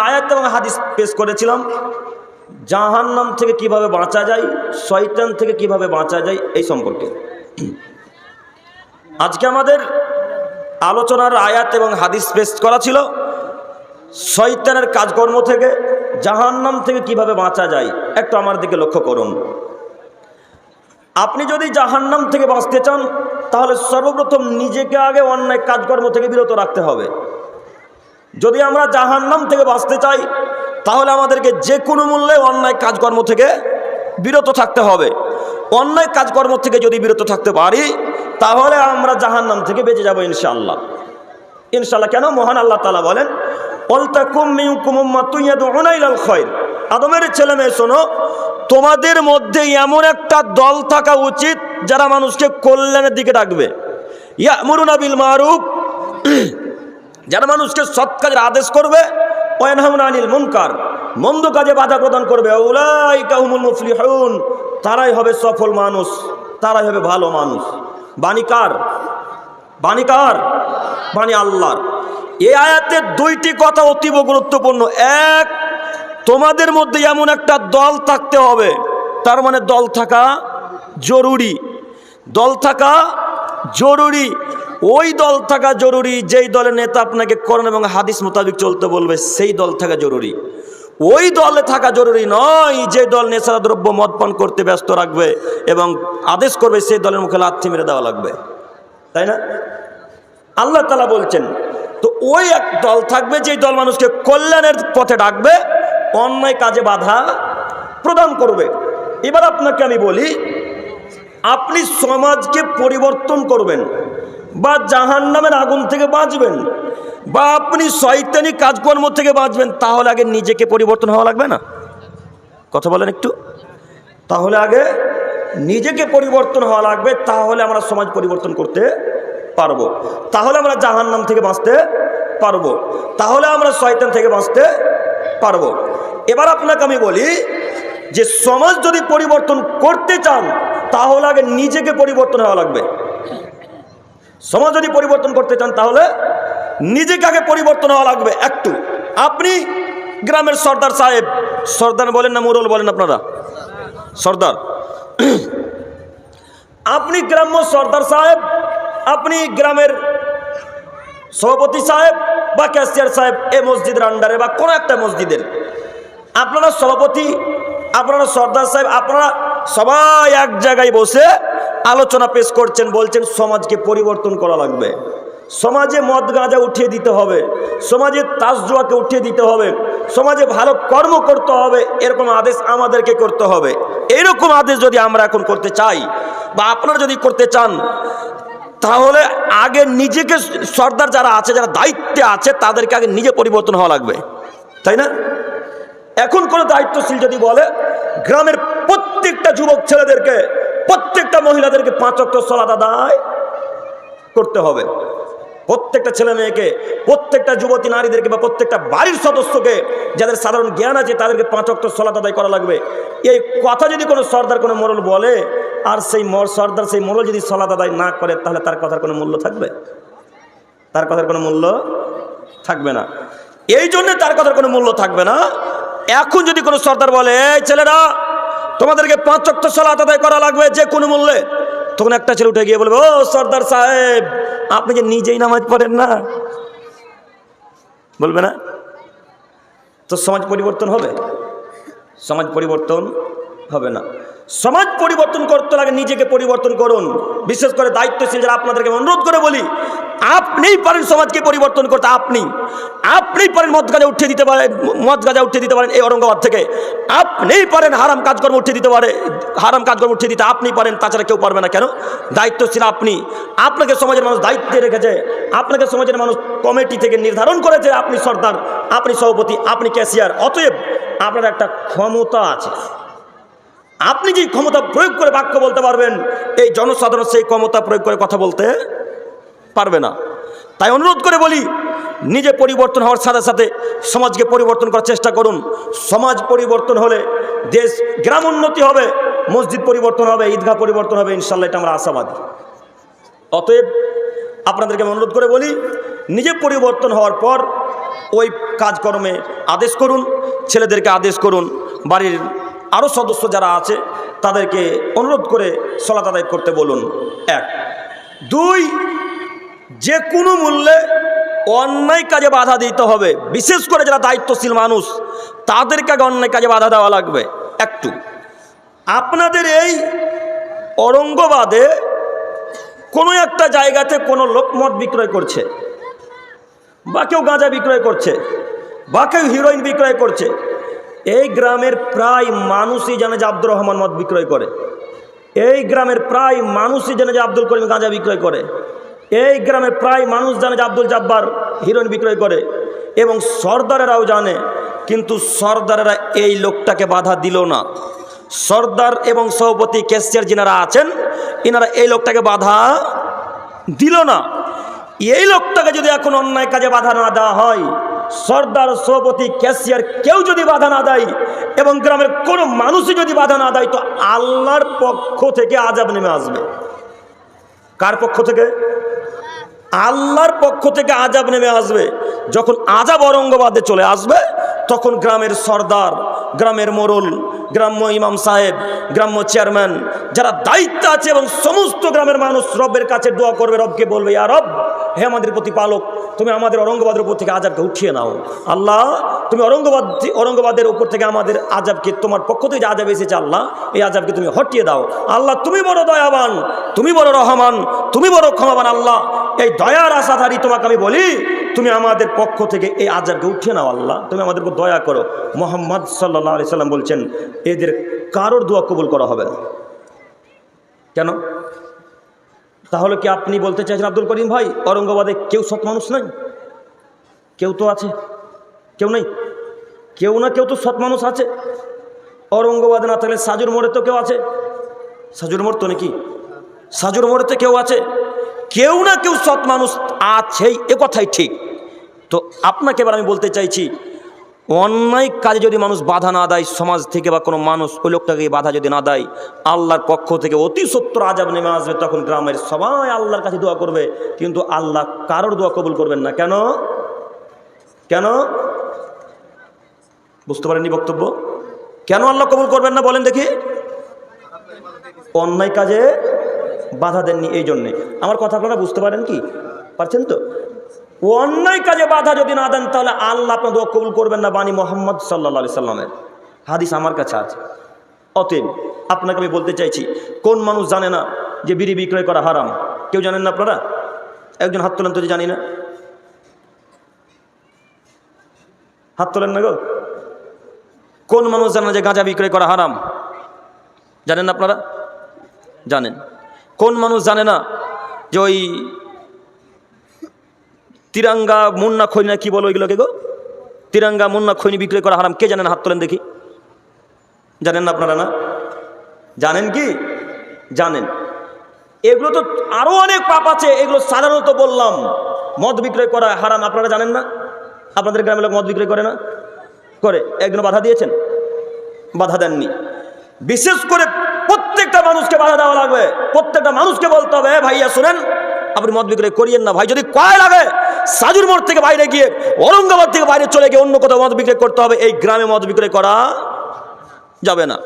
আয়াত এবং হাদিস পেশ করেছিলাম জাহান্নাম থেকে কিভাবে বাঁচা যায়, শয়তান থেকে কিভাবে বাঁচা যায় এই সম্পর্কে। আজকে আমাদের আলোচনার আয়াত এবং হাদিস পেশ করা ছিল শয়তানের কাজকর্ম থেকে, জাহান্নাম থেকে কিভাবে বাঁচা যায়। একটু আমার দিকে লক্ষ্য করুন। আপনি যদি জাহান্নাম থেকে বাঁচতে চান তাহলে সর্বপ্রথম নিজেকে আগে অন্যায় কাজকর্ম থেকে বিরত রাখতে হবে। যদি আমরা জাহান্নাম থেকে বাঁচতে চাই তাহলে আমাদেরকে যে কোনো মূল্যে অন্যায় কাজকর্ম থেকে বিরত থাকতে হবে। অন্যায় কাজকর্ম থেকে যদি বিরত থাকতে পারি তাহলে আমরা জাহান্নাম থেকে বেঁচে যাব ইনশাআল্লাহ। ইনশাআল্লাহ কেন? মহান আল্লাহ তাআলা বলেন, ওয়ালতাকুম মিনকুম উম্মাতুন ইয়াদউনা ইলাল খায়র। আদমের ছেলে মেয়ে শোনো, তোমাদের মধ্যে এমন একটা দল থাকা উচিত যারা মানুষকে কল্যাণের দিকে ডাকবে। ইয়ামুরুনা বিল মারুফ, যারা মানুষকে সৎ কাজের আদেশ করবে। ওয়ানহাউনা আনিল মুনকার, মন্দ কাজে বাধা প্রদান করবে। উলাইকা হুমুল মুফলিহুন, তারাই হবে সফল মানুষ, তারাই হবে ভালো মানুষ। বাণী কার? বাণী কার? বাণী আল্লাহর। এই আয়াতে দুইটি কথা অতীব গুরুত্বপূর্ণ। এক, তোমাদের মধ্যে এমন একটা দল থাকতে হবে, তার মানে দল থাকা জরুরি। দল থাকা জরুরি। ওই দল থাকা জরুরি যেই দলের নেতা আপনাকে কোরআন এবং হাদিস মোতাবেক চলতে বলবে, সেই দল থাকা জরুরি। ওই দলে থাকা জরুরি নয় যে দল নেশা দ্রব্য মদ পান করতে ব্যস্ত রাখবে এবং আদেশ করবে, সেই দলের মুখে লাথি মেরে দেওয়া লাগবে, তাই না? আল্লাহ তাআলা বলছেন, তো ওই এক দল থাকবে যেই দল মানুষকে কল্যাণের পথে ডাকবে, অন্যায় কাজে বাধা প্রদান করবে। এবার আপনাকে আমি বলি, আপনি সমাজকে পরিবর্তন করবেন বা জাহান্নামের আগুন থেকে বাঁচবেন বা আপনি শয়তানি কাজকর্ম থেকে বাঁচবেন, তাহলে আগে নিজেকে পরিবর্তন হওয়া লাগবে না? কথা বলেন একটু। তাহলে আগে নিজেকে পরিবর্তন হওয়া লাগবে, তাহলে আমরা সমাজ পরিবর্তন করতে পারবো, তাহলে আমরা জাহান্নাম থেকে বাঁচতে পারবো, তাহলে আমরা শয়তান থেকে বাঁচতে পারবো। এবার আপনাকে আমি বলি যে সমাজ যদি পরিবর্তন করতে চান তাহলে আগে নিজেকে পরিবর্তন হওয়া লাগবে। সমাজ যদি পরিবর্তন করতে চান তাহলে নিজেকে আগে পরিবর্তন হওয়া লাগবে একটু। আপনি গ্রামের সর্দার সাহেব, সর্দার বলেন না মোড়ল বলেন আপনারা? সর্দার। আপনি গ্রাম্য সর্দার সাহেব, আপনি গ্রামের সভাপতি সাহেব বা ক্যাশিয়ার সাহেব এই মসজিদের আন্ডারে বা কোনো একটা মসজিদের আপনারা সভাপতি, আপনারা সর্দার সাহেব, আপনারা সবাই এক জায়গায় বসে আলোচনা পেশ করছেন, বলছেন সমাজকে পরিবর্তন করা লাগবে, সমাজে মদ গাঁজা উঠিয়ে দিতে হবে, সমাজে তাস জুয়াকে উঠিয়ে দিতে হবে, সমাজে ভালো কর্ম করতে হবে, এরকম আদেশ আমাদেরকে করতে হবে। এরকম আদেশ যদি আমরা এখন করতে চাই বা আপনারা যদি করতে চান তাহলে আগে নিজেকে, সর্দার যারা আছে, যারা দায়িত্বে আছে, তাদেরকে আগে নিজে পরিবর্তন হওয়া লাগবে, তাই না? এখন কোনো দায়িত্বশীল যদি বলে গ্রামের প্রত্যেকটা যুবক ছেলেদেরকে, প্রত্যেকটা মহিলাদেরকে 5 ওয়াক্ত সালাত আদায় করতে হবে, প্রত্যেকটা ছেলে মেয়েকে, প্রত্যেকটা যুবতী নারীদেরকে বা প্রত্যেকটা বাড়ির সদস্যকে যাদের সাধারণ জ্ঞান আছে তাদেরকে 5 ওয়াক্ত সালাত আদায় করা লাগবে, এই কথা যদি কোনো সর্দার, কোনো মোড়ল বলে, আর সেই সর্দার, সেই মোড়ল যদি সালাত আদায় না করে, তাহলে তার কথার কোনো মূল্য থাকবে? তার কথার কোনো মূল্য থাকবে না। এই জন্যে তার কথার কোনো মূল্য থাকবে না। এখন যদি কোনো সর্দার বলে, এই ছেলেরা তোমাদেরকে 5 ওয়াক্ত সালাত আদায় করা লাগবে যে কোনো মূল্যে, তখন একটা ছেলে উঠে গিয়ে বলবে, ও সর্দার সাহেব, আপনি যে নিজেই নামাজ পড়েন না, বলবে না? তো সমাজ পরিবর্তন হবে? সমাজ পরিবর্তন হবে না। সমাজ পরিবর্তন করতে লাগে নিজেকে পরিবর্তন করুন। বিশেষ করে দায়িত্বশীল যারা, আপনাদেরকে অনুরোধ করে বলি, আপনিই পারেন সমাজকে পরিবর্তন করতে। আপনিই পারেন মদ গাঁজা উঠিয়ে দিতে পারেন, মদ গাঁজা উঠিয়ে দিতে পারেন এই ঔরঙ্গাবাদ থেকে। আপনিই পারেন হারাম কাজকর্ম উঠিয়ে দিতে পারে, হারাম কাজকর্ম উঠিয়ে দিতে আপনি পারেন, তাছাড়া কেউ পারবে না। কেন? দায়িত্বশীল আপনি। আপনাকে সমাজের মানুষ দায়িত্বে রেখেছে, আপনাকে সমাজের মানুষ কমিটি থেকে নির্ধারণ করেছে, আপনি সর্দার, আপনি সভাপতি, আপনি ক্যাশিয়ার। অতএব আপনার একটা ক্ষমতা আছে, আপনি যে ক্ষমতা প্রয়োগ করে বাক্য বলতে পারবেন, এই জনসাধারণ সেই ক্ষমতা প্রয়োগ করে কথা বলতে পারবে না। তাই অনুরোধ করে বলি, নিজে পরিবর্তন হওয়ার সাথে সাথে সমাজকে পরিবর্তন করার চেষ্টা করুন। সমাজ পরিবর্তন হলে দেশ, গ্রাম উন্নতি হবে, মসজিদ পরিবর্তন হবে, ঈদগাহ পরিবর্তন হবে, ইনশাল্লাহ এটা আমরা আশাবাদী। অতএব আপনাদেরকে আমি অনুরোধ করে বলি, নিজে পরিবর্তন হওয়ার পর ওই কাজকর্মে আদেশ করুন, ছেলেদেরকে আদেশ করুন, বাড়ির আরও সদস্য যারা আছে তাদেরকে অনুরোধ করে সালাত আদায় করতে বলুন। 1 2 যে কোনো মূল্যে অন্যায় কাজে বাধা দিতে হবে, বিশেষ করে যারা দায়িত্বশীল মানুষ তাদেরকে আগে অন্যায় কাজে বাধা দেওয়া লাগবে। একটু আপনাদের এই ঔরঙ্গাবাদে কোনো একটা জায়গাতে কোনো লোক মদ বিক্রয় করছে, বা কেউ গাঁজা বিক্রয় করছে, বা কেউ হিরোইন বিক্রয় করছে। এই গ্রামের প্রায় মানুষই জানে যে আব্দুর রহমান মদ বিক্রয় করে, এই গ্রামের প্রায় মানুষই জানে যে আব্দুল করিম গাঁজা বিক্রয় করে, এই গ্রামের প্রায় মানুষ জানে যে আব্দুল জব্বার হিরোইন বিক্রয় করে, এবং সর্দারেরাও জানে। কিন্তু সর্দারেরা এই লোকটাকে বাধা দিল না। সর্দার এবং সভাপতি ক্যাশিয়ার যিনারা আছেন ইনারা এই লোকটাকে বাধা দিল না। এই লোকটাকে যদি এখন অন্যায় কাজে বাধা না দেওয়া হয়, সর্দার, সভাপতি, ক্যাশিয়ার কেউ যদি বাধা না দেয় এবং গ্রামের কোনো মানুষই যদি বাধা না দেয়, তো আল্লাহর পক্ষ থেকে আযাব নেমে আসবে। কার পক্ষ থেকে? আল্লাহর পক্ষ থেকে আযাব নেমে আসবে। যখন আযাব ঔরঙ্গাবাদে চলে আসবে, তখন গ্রামের সর্দার, গ্রামের মোড়ল, গ্রাম্য ইমাম সাহেব, গ্রাম্য চেয়ারম্যান যারা দায়িত্ব আছে এবং সমস্ত গ্রামের মানুষ রবের কাছে দোয়া করবে, রবকে বলবে, ইয়া রব, হে আমাদের প্রতিপালক, তুমি আমাদের ঔরঙ্গাবাদের উপর থেকে আযাবকে উঠিয়ে নাও। আল্লাহ, তুমি ঔরঙ্গাবাদের উপর থেকে আমাদের আযাবকে, তোমার পক্ষ থেকে যে আযাব এসেছে আল্লাহ, এই আযাবকে তুমি হটিয়ে দাও। আল্লাহ, তুমি বড় দয়াবান, তুমি বড় রহমান, তুমি বড় ক্ষমাবান। আল্লাহ, এই দয়ার আশাধারী তোমাকে আমি বলি, তুমি আমাদের পক্ষ থেকে এই আযাবকে উঠিয়ে নাও। আল্লাহ, তুমি আমাদের উপর দয়া করো। মুহাম্মদ সাল্লাল্লাহু আলাইহি সাল্লাম বলছেন, এদের কারোর দোয়া কবুল করা হবে না। কেন? তাহলে কি আপনি বলতে চাইছেন আব্দুল করিম ভাই, ঔরঙ্গাবাদে কেউ সৎ মানুষ নাই? কেউ তো আছে, কেউ নেই? কেউ না কেউ তো সৎ মানুষ আছে। ঔরঙ্গাবাদে না থাকলে সাজুর মোড়ে তো কেউ আছে। সাজুর মোড় তো নাকি? সাজুর মোড়েতে কেউ আছে। কেউ না কেউ সৎ মানুষ আছেই, এ কথাই ঠিক। তো আপনাকে এবার আমি বলতে চাইছি, অন্যায় কাজে যদি মানুষ বাধা না দেয় সমাজ থেকে, বা কোনো মানুষ ওই লোকটাকে বাধা যদি না দেয়, আল্লাহর পক্ষ থেকে অতি সত্তর আযাব নেমে আসবে। তখন গ্রামের সবাই আল্লাহর কাছে দোয়া করবে, কিন্তু আল্লাহ কারোর দোয়া কবুল করবেন না। কেন? কেন? বুঝতে পারেননি বক্তব্য? কেন আল্লাহ কবুল করবেন না বলেন দেখি? অন্যায় কাজে বাধা দেননি, এই জন্যে। আমার কথা আপনারা বুঝতে পারেন কি? পারছেন তো? অন্যায় কাজে বাধা যদি না দেন, তাহলে আল্লাহ আপনার দোয়া কবুল করবেন না। বাণী মুহাম্মদ সাল্লাল্লাহু আলাইহি সাল্লামের হাদিস আমার কাছে আছে। অতএব আপনাকে আমি বলতে চাইছি, কোন মানুষ জানে না যে বিড়ি বিক্রয় করা হারাম? কেউ জানেন না আপনারা? একজন হাত তোলেন তো, যে জানি না। হাত তোলেন না গো। কোন মানুষ জানে না যে গাঁজা বিক্রয় করা হারাম? জানেন না আপনারা? জানেন। কোন মানুষ জানে না যে ওই তিরাঙ্গা, মুন্না খৈনি, কি বলো ওইগুলোকে গো, তিরাঙ্গা, মুন্না খৈনি বিক্রয় করা হারাম? কে জানেন? হাত তোলেন দেখি। জানেন না আপনারা? না জানেন কি? জানেন। এগুলো তো আরো অনেক পাপ আছে, এগুলো সাধারণত বললাম। মদ বিক্রয় করা হারাম, আপনারা জানেন না? আপনাদের গ্রামের লোক মদ বিক্রয় করে না? করে। একদিনও বাধা দিয়েছেন? বাধা দেননি। বিশেষ করে প্রত্যেকটা মানুষকে বাধা দেওয়া লাগবে। প্রত্যেকটা মানুষকে বলতে হবে, ভাইয়া শুনেন, আপনি মদ বিক্রয় করিয়েন না ভাই। যদি কয় লাগে সাজুর মোড় থেকে বাইরে গিয়ে, ঔরঙ্গাবাদ থেকে বাইরে চলে গিয়ে অন্য কোথাও মদ বিক্রয় করতে হবে। এই গ্রামে মদ বিক্রয় করা যাবে না।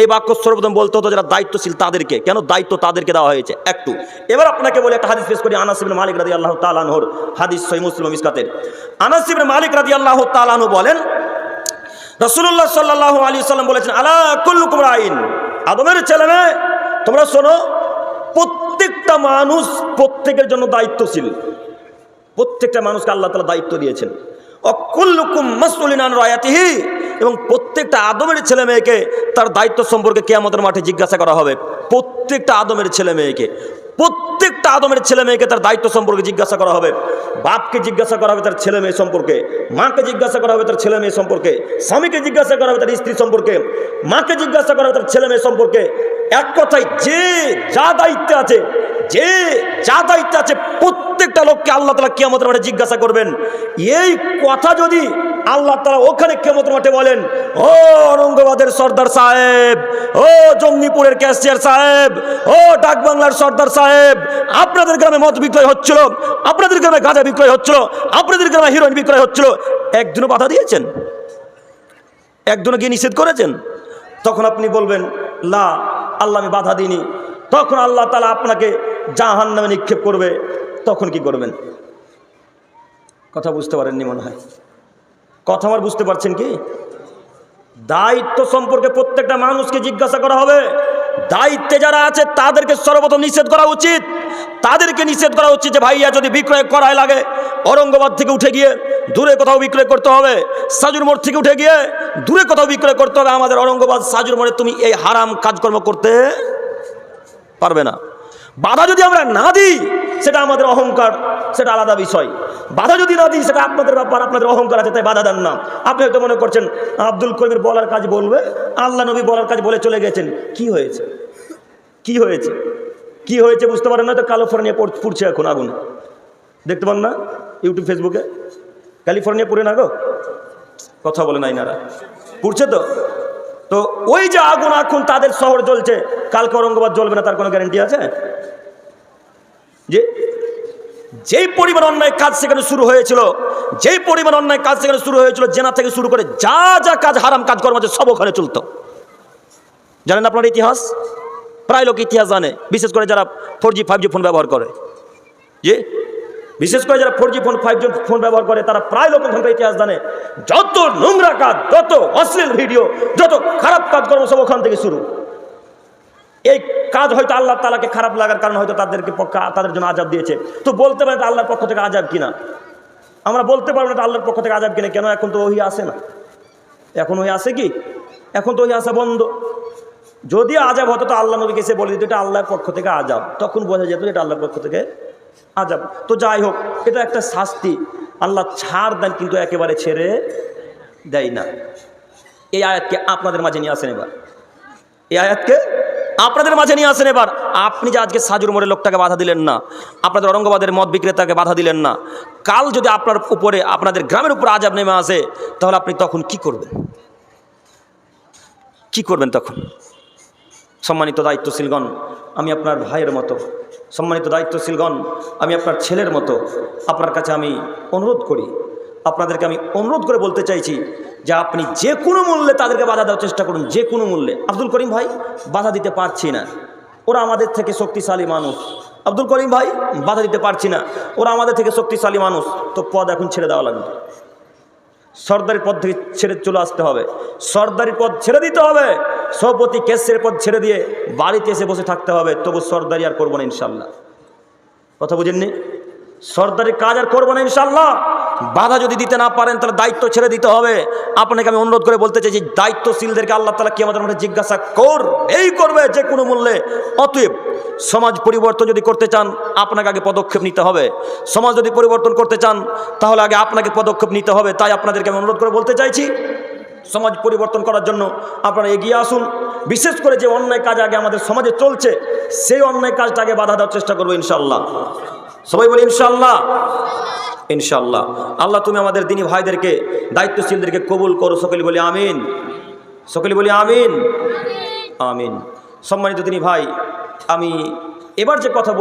এই বাক্য সর্বপ্রথম বলতে হতো যারা দায়িত্বশীল তাদেরকে। কেন দায়িত্ব তাদেরকে দেওয়া হয়েছে? একটু এবার আপনাকে বলে একটা হাদিস পেশ করি। আনাস ইবনে মালিক রাদিয়াল্লাহু তাআলা আনহুর হাদিস, সহিহ মুসলিম মিসকাতের। আনাস ইবনে মালিক রাদিয়াল্লাহু তাআলা আনহু বলেন, রাসূলুল্লাহ সাল্লাল্লাহু আলাইহি ওয়াসাল্লাম বলেছেন, আলা কুল্লুকুম রাইন, আদমের ছেলে মেয়ে তোমরা শোনো, প্রত্যেকটা মানুষ প্রত্যেকের জন্য দায়িত্বশীল। প্রত্যেকটা মানুষকে আল্লাহ তাআলা দায়িত্ব দিয়েছেন। অকুল্লুকুম মাসউলিন আন রায়াতিহি, এবং প্রত্যেকটা আদমের ছেলে মেয়েকে তার দায়িত্ব সম্পর্কে কিয়ামতের মাঠে জিজ্ঞাসা করা হবে। প্রত্যেকটা আদমের ছেলে মেয়েকে, প্রত্যেকটা আদমের ছেলে মেয়েকে তার দায়িত্ব সম্পর্কে জিজ্ঞাসা করা হবে। বাপকে জিজ্ঞাসা করা হবে তার ছেলে মেয়ে সম্পর্কে, মাকে জিজ্ঞাসা করা হবে তার ছেলে মেয়ে সম্পর্কে, স্বামীকে জিজ্ঞাসা করা হবে তার স্ত্রী সম্পর্কে, মাকে জিজ্ঞাসা করা হবে তার ছেলে মেয়ে সম্পর্কে। এক কথায় যে যা দায়িত্বে আছে, যে যা দায়িত্ব আছে, প্রত্যেকটা লোককে আল্লাহ তাআলা কিয়ামতের মাঠে জিজ্ঞাসা করবেন। এই কথা যদি আল্লাহ তাআলা ওখানে কিয়ামতের মাঠে বলেন, ও ঔরঙ্গাবাদের সর্দার সাহেব, ও জঙ্গিপুরের ক্যাশিয়ার সাহেব, ও ডাকবাংলার সর্দার সাহেব, আপনাদের গ্রামে মদ বিক্রয় হচ্ছিল, আপনাদের গ্রামে গাঁজা বিক্রয় হচ্ছিল, আপনাদের গ্রামে হিরোইন বিক্রয় হচ্ছিল, একদিনও বাধা দিয়েছেন? একদিনও গিয়ে নিষেধ করেছেন? তখন আপনি বলবেন, লা, আল্লাহ আমি বাধা দিইনি। তখন আল্লাহ তাআলা আপনাকে জাহান্নামে নিক্ষেপ করবে। তখন কি করবেন? কথা বুঝতে পারেননি মনে হয়। কথা আমার বুঝতে পারছেন কি? দায়িত্ব সম্পর্কে প্রত্যেকটা মানুষকে জিজ্ঞাসা করা হবে। দায়িত্বে যারা আছে তাদেরকে সর্বপ্রথম নিষেধ করা উচিত। তাদেরকে নিষেধ করা উচিত যে ভাইয়া যদি বিক্রয় করাই লাগে ঔরঙ্গাবাদ থেকে উঠে গিয়ে দূরে কোথাও বিক্রয় করতে হবে, সাজুর মোড় থেকে উঠে গিয়ে দূরে কোথাও বিক্রয় করতে হবে। আমাদের ঔরঙ্গাবাদ সাজুর মোড়ে তুমি এই হারাম কাজকর্ম করতে পারবে না। বাধা যদি আমরা না দিই সেটা আমাদের অহংকার, সেটা আলাদা বিষয়। বাধা যদি না দিই সেটা আপনাদের ব্যাপার, আপনাদের অহংকার আছে তাই বাধা দেন না। আপনি হয়তো মনে করছেন আব্দুল করিমের বলার কাজ বলবে, আল্লাহ নবী বলার কাজ বলে চলে গেছেন। কি হয়েছে? কি হয়েছে? কি হয়েছে বুঝতে পারেন না তো? ক্যালিফোর্নিয়া পুড়ছে এখন আগুন, দেখতে পান না ইউটিউব ফেসবুকে? ক্যালিফোর্নিয়া পুড়ে না গো? কথা বলে নাই নারা, পুড়ছে তো। তো ওই যে আগুন এখন তাদের শহর জ্বলছে, কালকে ঔরঙ্গাবাদ জ্বলবে না তার কোনো গ্যারান্টি আছে? যে যেই পরিমাণ অন্যায় কাজ সেখানে শুরু হয়েছিল, যেই পরিমাণ অন্যায় কাজ সেখানে শুরু হয়েছিল, জেনা থেকে শুরু করে যা যা কাজ হারাম কাজ কর্ম আছে সব ওখানে চলতো। জানেন আপনার ইতিহাস? প্রায় লোক ইতিহাস জানে, বিশেষ করে যারা 4G 5G ফোন ব্যবহার করে। যে বিশেষ করে যারা 4G ফোন 5G ফোন ব্যবহার করে তারা প্রায় লোক ওখানকার ইতিহাস জানে। যত নোংরা কাজ, যত অশ্লীল ভিডিও, যত খারাপ কাজকর্ম সব ওখান থেকে শুরু। এই কাজ হয়তো আল্লাহ তাআলাকে খারাপ লাগার কারণে হয়তো তাদেরকে তাদের জন্য আযাব দিয়েছে। তো বলতে পারে এটা আল্লাহর পক্ষ থেকে আযাব কিনা? আমরা বলতে পারবো না এটা আল্লাহর পক্ষ থেকে আযাব কিনা। কেন? এখন তো ওহী আসে না। এখন ওহী আসে কি? এখন তো ওহী আসা বন্ধ। যদি আযাব হতো তো আল্লাহ নবীকে এসে বলে দিত এটা আল্লাহর পক্ষ থেকে আযাব, তখন বোঝা যেত এটা আল্লাহর পক্ষ থেকে আযাব। তো যাই হোক, এটা একটা শাস্তি। আল্লাহ ছাড় দেন কিন্তু একেবারে ছেড়ে দেয় না। এই আয়াতকে আপনাদের মাঝে নিয়ে আসেন এবার। এই আয়াতকে আপনাদের মাঝে নিয়ে আসেন এবার। আপনি যে আজকে সাজুর মোড়ের লোকটাকে বাধা দিলেন না, আপনাদের ঔরঙ্গাবাদের মদ বিক্রেতাকে বাধা দিলেন না, কাল যদি আপনার উপরে, আপনাদের গ্রামের উপরে আযাব নেমে আসে, তাহলে আপনি তখন কি করবেন? কি করবেন তখন? সম্মানিত দায়িত্বশীলগণ, আমি আপনার ভাইয়ের মতো, সম্মানিত দায়িত্বশীলগণ, আমি আপনার ছেলের মতো আপনার কাছে আমি অনুরোধ করি, আপনাদেরকে আমি অনুরোধ করে বলতে চাইছি যে আপনি যে কোনো মূল্যে তাদেরকে বাধা দেওয়ার চেষ্টা করুন, যে কোনো মূল্যে। আব্দুল করিম ভাই, বাধা দিতে পারছি না, ওরা আমাদের থেকে শক্তিশালী মানুষ। আব্দুল করিম ভাই, বাধা দিতে পারছি না, ওরা আমাদের থেকে শক্তিশালী মানুষ। তো পদ এখন ছেড়ে দেওয়া লাগবে, সর্দারি পদ থেকে ছেড়ে চলে আসতে হবে, সর্দারি পদ ছেড়ে দিতে হবে, সভাপতি কেসের পদ ছেড়ে দিয়ে বাড়িতে এসে বসে থাকতে হবে। তবু সর্দারি আর করবো না ইনশাল্লাহ। কথা বুঝেননি? সর্দারি কাজ আর করবো না ইনশাল্লাহ। বাধা যদি দিতে না পারেন তাহলে দায়িত্ব ছেড়ে দিতে হবে। আপনাকে আমি অনুরোধ করে বলতে চাই যে দায়িত্বশীলদেরকে আল্লাহ তাআলা কিয়ামতের মাঠে জিজ্ঞাসা করবে যে কোনো মূল্যে। অতএব সমাজ পরিবর্তন যদি করতে চান আপনাকে আগে পদক্ষেপ নিতে হবে। সমাজ যদি পরিবর্তন করতে চান তাহলে আগে আপনাকে পদক্ষেপ নিতে হবে। তাই আপনাদেরকে আমি অনুরোধ করে বলতে চাইছি, সমাজ পরিবর্তন করার জন্য আপনারা এগিয়ে আসুন। বিশেষ করে যে অন্যায় কাজ আগে আমাদের সমাজে চলছে সেই অন্যায় কাজটা আগে বাধা দেওয়ার চেষ্টা করবো ইনশাআল্লাহ। সবাই বলি ইনশাআল্লাহ। ইনশাআল্লাহ। আল্লাহ তুমি আমাদের দিনী ভাইদেরকে, দায়িত্বশীলদেরকে কবুল করো। সকলে বলি আমিন, সকলে বলি আমিন, আমিন। সম্মানিত দিনী ভাই, আমি এবার যে কথা